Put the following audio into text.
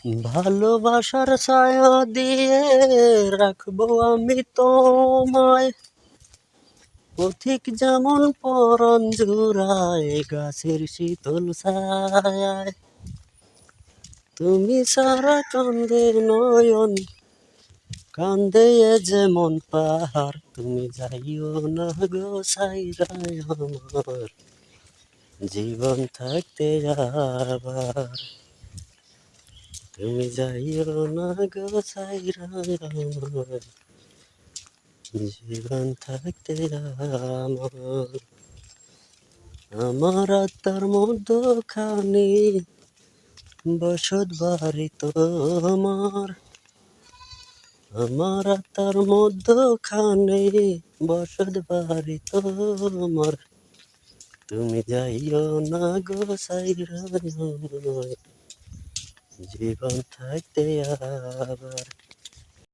ভালোবাসার ছায়া দিয়ে রাখবো আমি তোমায়, পথিক যেমন পরাণ জুড়ায় গাছের শীতল ছায়ায়। তুমি সারা কান্দে নয়ন, কান্দে এ যেমন পাহাড়, তুমি যাইও না গো সাইরায় আমার জীবন থাকতে আবার। তুমি যাইও না গো সাইরায় আমার জীবন থাকতে আমার। আমার আত্মার মধ্যখানে বসত বাড়ি তোমার, আমার আত্মার মধ্যখানে বসত বাড়ি তোমার। তুমি যাইও না গো সাইরায় আমার জীবন থাকতে আবার।